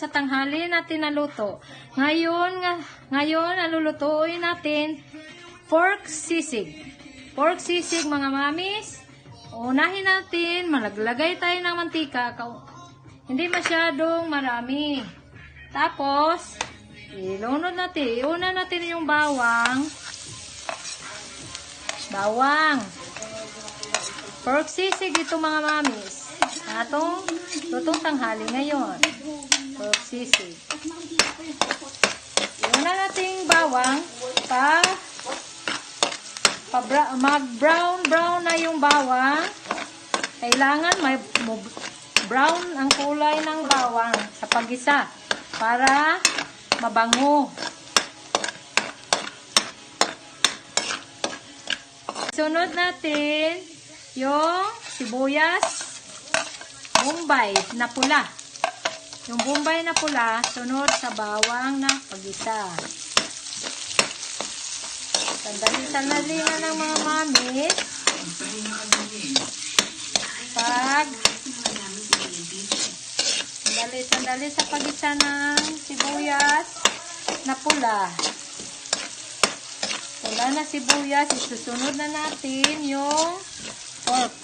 sa tanghali natin naluto. Ngayon alulutuin natin pork sisig. Pork sisig mga mamis. Unahin natin, maglagay tayo ng mantika. Hindi masyadong marami. Tapos, ilunod natin. Iuna natin yung bawang. Pork sisig ito mga mamis. Atong lutong tanghali ngayon. Pork sisig. Iuna natin bawang. Mag-brown na yung bawang. Kailangan may brown ang kulay ng bawang sa pag-isa para mabango. Sunod natin yung sibuyas Bombay na pula. Yung Bombay na pula, sunod sa bawang na pag-isa. Sandali na ng mga mamis. Sandali sa pag-isa ng sibuyas na pula. Pula na sibuyas, isusunod na natin yung pork.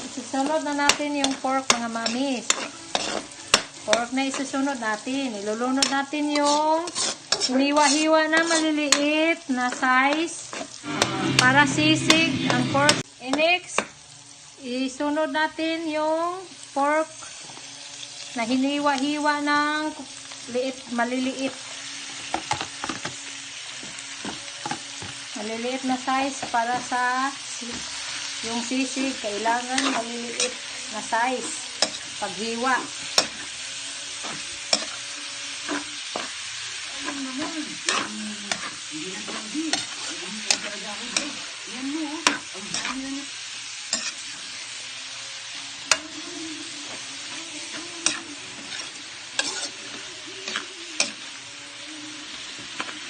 Isusunod na natin yung pork mga mamis. Pork na isusunod natin. Ilulunod natin yung hiniwa-hiwa na maliliit na size para sisig ang pork. Next, isunod natin yung pork na hiniwa-hiwa ng maliliit na size para sa yung sisig. Kailangan maliliit na size paghiwa.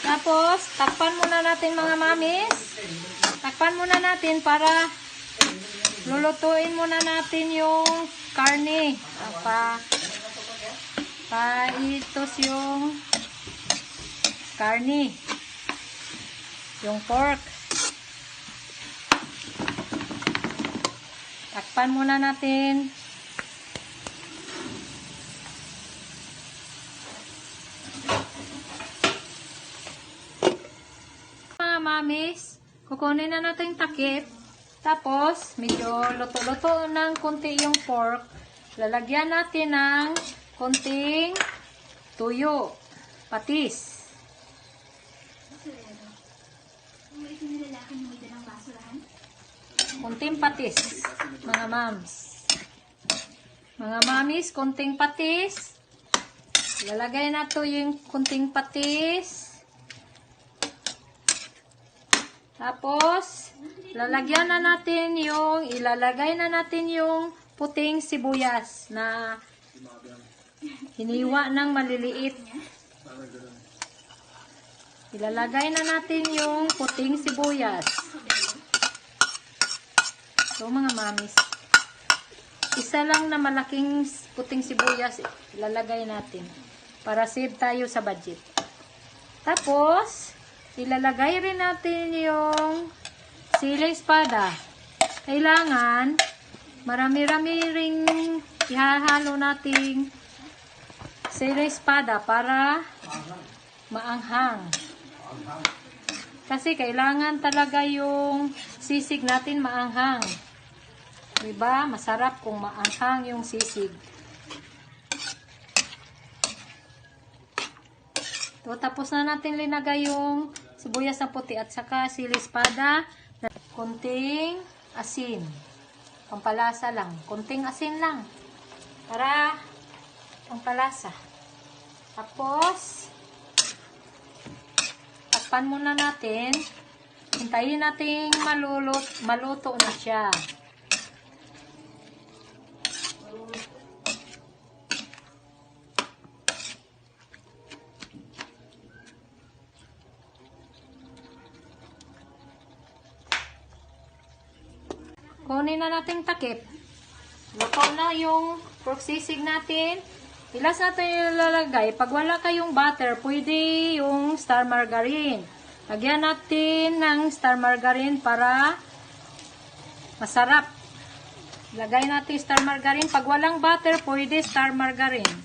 Tapos, takpan muna natin mga mamis. Takpan muna natin para lulutuin muna natin yung karne. Paitos yung karne. Yung pork. Takpan muna natin. Mamis, kukunin na natin yung takip. Tapos, medyo luto-luto ng konti yung pork. Lalagyan natin ng konting tuyo, patis. Konting patis, mga mams. Mga mamis, konting patis. Lalagay na to yung konting patis. Tapos, ilalagay na natin yung puting sibuyas na hiniwa ng maliliit. Ilalagay na natin yung puting sibuyas. So, mga mamis, isa lang na malaking puting sibuyas ilalagay natin para save tayo sa budget. Tapos, ilalagay rin natin yung sili espada. Kailangan marami-rami ring ihahalo nating sili espada para maanghang. Kasi kailangan talaga yung sisig natin maanghang. Diba? Masarap kung maanghang yung sisig. So, tapos na natin linagay yung sibuyas na puti at saka sili espada. Kunting asin. Pampalasa lang. Kunting asin lang. Para pampalasa. Tapos, takpan muna natin. Hintayin natin maluto na siya. Kunin na natin takip. Luto na yung pork sisig natin. Ilas natin ilalagay. Pag wala kayong butter, pwede yung star margarine. Lagyan natin ng star margarine para masarap. Lagay natin star margarine. Pag walang butter, pwede star margarine.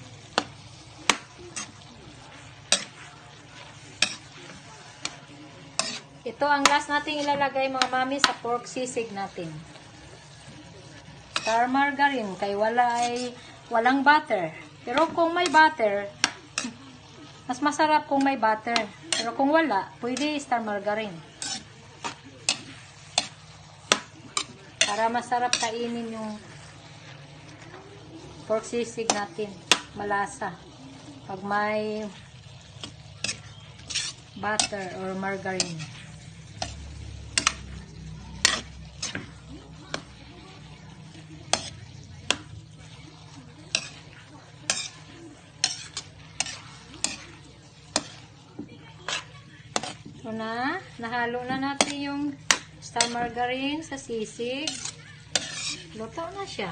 Ito ang last natin ilalagay mga mami sa pork sisig natin. Star margarine kay walang butter. Pero kung may butter, mas masarap kung may butter. Pero kung wala, pwede star margarine. Para masarap kainin yung pork sisig natin. Malasa. Pag may butter or margarine. So nahalo na natin yung star margarine sa sisig. Luto na siya.